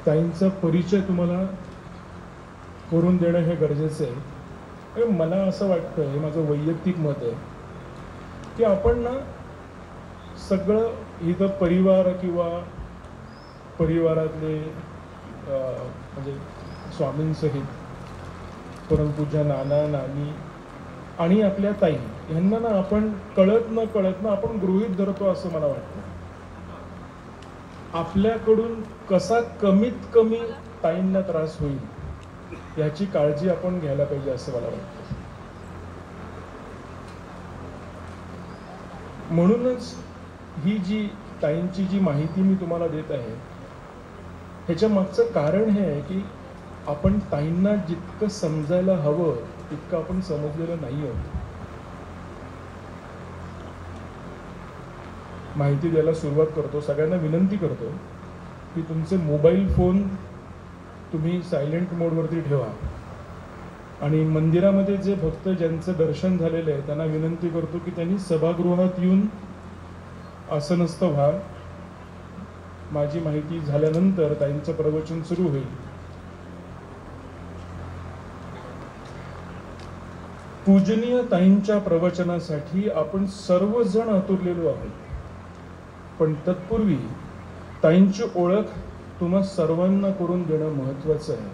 ताईंचा परिचय तुम्हाला करून देणं हे गरजेचं आहे. मला असं वाटतं, हे माझं वैयक्तिक मत आहे, की आपण ना सगळं इथं परिवार किंवा परिवारातले म्हणजे स्वामींसहित परमपूज्य नाना नानी आणि आपल्या ताई यांना ना आपण कळत न आपण गृहीत धरतो असं मला वाटतं. आपल्याकडून कसा कमीत कमी ताईंना त्रास होईल याची काळजी आपण घ्यायला पाहिजे असं मला वाटतं. म्हणूनच ही जी ताईंची जी माहिती मी तुम्हाला देत आहे ह्याच्या मागचं कारण हे आहे की आपण ताईंना जितकं समजायला हवं तितकं आपण समजलेलं नाही आहोत. माहिती द्यायला सुरुवात करतो. सगळ्यांना विनंती करतो की तुमचे मोबाईल फोन तुम्ही सायलेंट मोडवरती ठेवा आणि मंदिरामध्ये जे भक्त ज्यांचं दर्शन झालेलं आहे त्यांना विनंती करतो की त्यांनी सभागृहात येऊन आसनस्थ व्हा. माझी माहिती झाल्यानंतर ताईंचं प्रवचन सुरू होईल. पूजनीय ताईंच्या प्रवचनासाठी आपण सर्वजण आतुरलेलो आहोत. पण तत्पूर्वी ताईंची ओळख तुम्हा सर्वांना करून देणं महत्त्वाचं आहे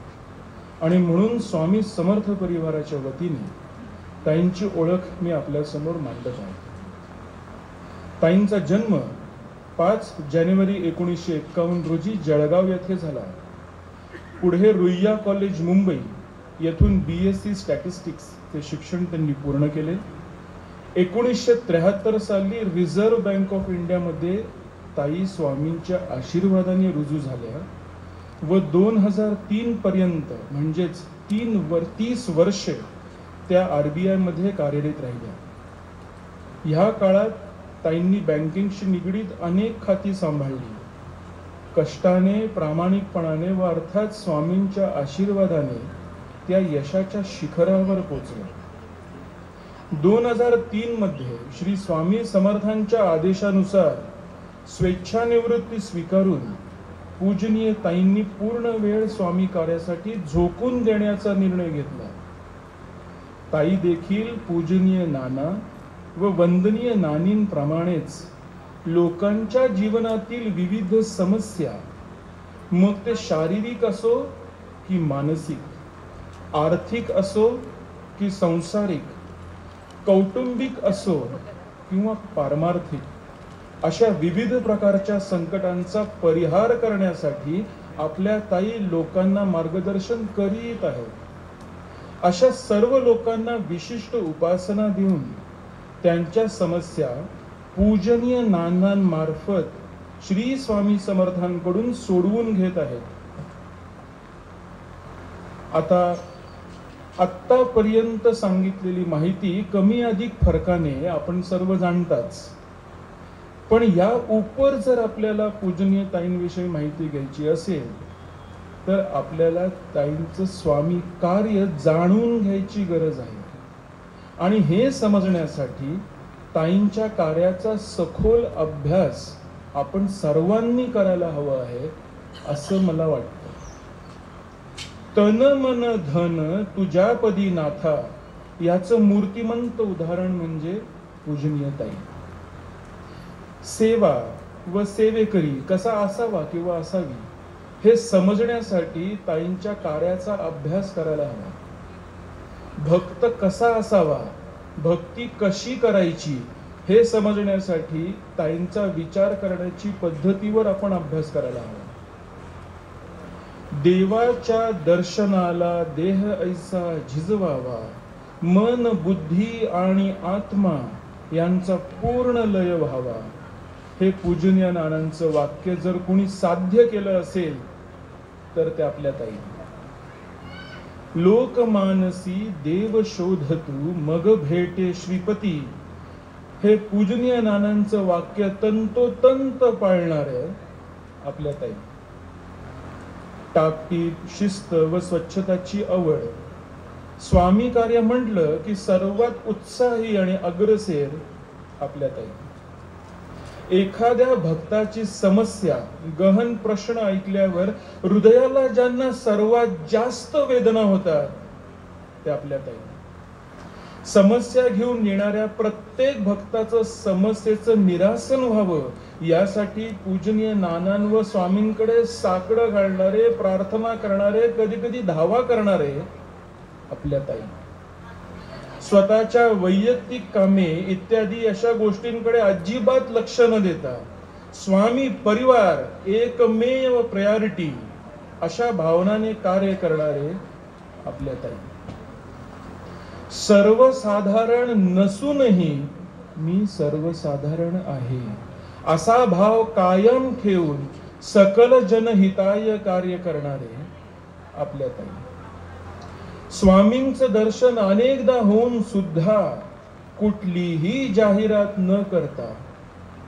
आणि म्हणून स्वामी समर्थ परिवाराच्या वतीने ताईंची ओळख मी आपल्यासमोर मांडत आहे. ताईंचा जन्म 5 जानेवारी 1951 रोजी जळगाव येथे झाला. पुढे रुईया कॉलेज मुंबई येथून BSc स्टॅटिस्टिक्स चे शिक्षण त्यांनी पूर्ण केले. 1973 साली रिझर्व्ह बँक ऑफ इंडियामध्ये ताई स्वामींच्या आशीर्वादाने रुजू झाल्या व 2003 पर्यंत म्हणजेच 30 वर्षे त्या RBI मध्ये कार्यरत राहिल्या. ह्या काळात ताईंनी बँकिंगशी निगडीत अनेक खाती सांभाळली. कष्टाने, प्रामाणिकपणाने व अर्थात स्वामींच्या आशीर्वादाने त्या यशाच्या शिखरावर पोहोचल्या. 2003 मध्ये श्री स्वामी समर्थांच्या आदेशानुसार स्वेच्छानिवृत्ती स्वीकारून पूजनीय ताईंनी पूर्ण वेळ स्वामी कार्यासाठी झोकून देण्याचा निर्णय घेतला. ताई देखील पूजनीय नाना व वंदनीय नानींप्रमाणेच लोकांच्या जीवनातील विविध समस्या, मग ते शारीरिक असो की मानसिक, आर्थिक असो की सांसारिक, कौटुंबिक असो किंवा पारमार्थिक, अशा विविध प्रकारच्या संकटांचा परिहार करण्यासाठी आपल्या ताई लोकांना मार्गदर्शन करीत आहेत. अशा सर्व लोकांना विशिष्ट उपासना देऊन त्यांच्या समस्या पूजनीय नानांमार्फत श्री स्वामी समर्थांकडून सोडवून घेत आहेत. आत्तापर्यंत सांगितलेली माहिती कमी अधिक फरकाने आपण सर्व जाणताच. पण या उपर जर आपल्याला पूजनीय ताईंविषयी माहिती घ्यायची असेल तर आपल्याला ताईंचं स्वामी कार्य जाणून घ्यायची गरज आहे. आणि हे समजण्यासाठी ताईंच्या कार्याचा सखोल अभ्यास आपण सर्वांनी करायला हवा आहे असं मला वाटतं. तन मन धन तुझ्यापदी नाथा याचं मूर्तिमंत उदाहरण म्हणजे पूजनीय ताई. सेवा व सेवेकरी कसा असावा किंवा असावी हे समजण्यासाठी ताईंच्या कार्याचा अभ्यास करायला हवा. भक्त कसा असावा, भक्ती कशी करायची हे समजण्यासाठी ताईंचा विचार करण्याची पद्धतीवर आपण अभ्यास करायला हवा. देवाच्या दर्शनाला देह ऐसा झिजवावा, मन, बुद्धी आणि आत्मा यांचा पूर्ण लय व्हावा. हे पूजनीय नानांचं वाक्य जर कोणी साध्य केलं असेल तर ते आपल्या ताई. लोकमानसी देव शोधतू मग भेटे श्रीपती, हे पूजनीय नानांचं वाक्य तंतोतंत पाळणाऱ्या आपल्या ताई. टापटीप, शिस्त व स्वच्छताची आवड. स्वामी कार्य म्हटलं की सर्वात उत्साही आणि अग्रसेर आपल्या ताई. एखाद्या भक्ताची समस्या, गहन प्रश्न ऐकल्यावर हृदयाला ज्यांना सर्वात जास्त वेदना होतात ते आपल्या ताई. समस्या घेऊन येणाऱ्या प्रत्येक भक्ताचं समस्येचं निरासन व्हावं यासाठी पूजनीय नाना व स्वामींकडे साकडं घालणारे, प्रार्थना करणारे, कधी कधी धावा करणारे आपल्या ताई. स्वतःच्या वैयक्तिक कामे इत्यादी अशा गोष्टींकडे अजिबात लक्ष न देता स्वामी परिवार एकमेव प्रायोरिटी अशा भावनाने कार्य करणारे आपल्या ताई. सर्वसाधारण नसूनही मी सर्वसाधारण आहे असा भाव कायम ठेवून सकल जनहिताय कार्य करणारे आपल्या ताई. स्वामींचं दर्शन अनेकदा होऊन सुद्धा कुठलीही जाहिरात न करता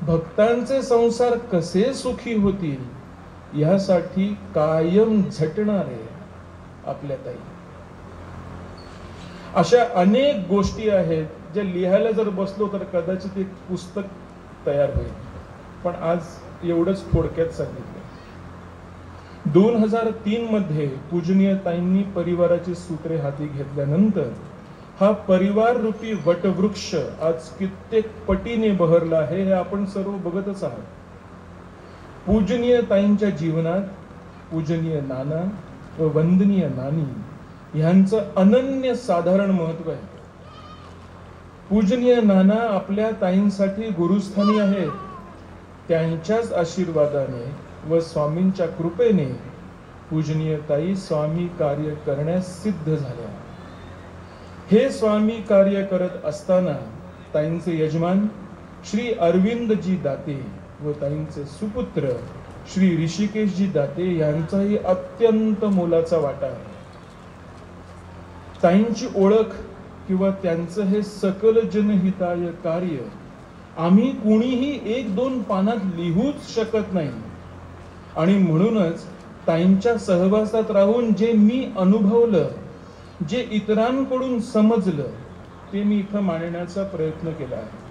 भक्तांचे संसार कसे सुखी होतील यासाठी कायम झटणारे आपल्या ताई. अशा अनेक गोष्टी आहेत ज्या लिहायला जर बसलो तर कदाचित एक पुस्तक तयार होईल, पण आज एवढंच थोडक्यात सांगितलं. 2003 मध्ये पूजनीय ताईंनी परिवाराची सूत्रे हाती घेतल्यानंतर हा परिवार रूपी वटवृक्ष आज कित्येक पटीने बहरला आहे हे आपण सर्व बघतच आहात. पूजनीय ताईंच्या जीवनात पूजनीय नाना व वंदनीय नानी यांचं अनन्य साधारण महत्व आहे. पूजनीय नाना आपल्या ताईंसाठी गुरुस्थानी आहेत. त्यांच्याच आशीर्वादाने व स्वामींच्या कृपेने पूजनीय ताई स्वामी कार्य करण्यास सिद्ध झाल्या. हे स्वामी कार्य करत असताना ताईंचे यजमान श्री अरविंदजी दाते व ताईंचे सुपुत्र श्री ऋषिकेशजी दाते यांचाही अत्यंत मोलाचा वाटा आहे. ताईंची ओळख किंवा त्यांचं हे सकल जनहिताय कार्य आम्ही कुणीही 1-2 पानात लिहूच शकत नाही. आणि म्हणूनच ताईंच्या सहवासात राहून जे मी अनुभवलं, जे इतरांकडून समजलं ते मी इथं मांडण्याचा प्रयत्न केला आहे.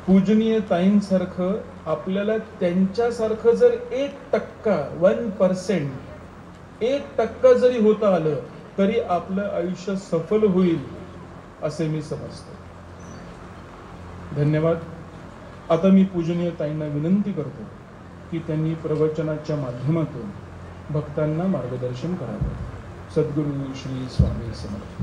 पूजनीय ताईंसारखं आपल्याला त्यांच्यासारखं जर 1% 1% जरी होता आलं तरी आपलं आयुष्य सफल होईल असे मी समजतो. धन्यवाद. आता मी पूजनीय ताईंना विनंती करतो की त्यांनी प्रवचनाच्या माध्यमातून भक्तांना मार्गदर्शन करावे. सद्गुरू श्री स्वामी समर्थ.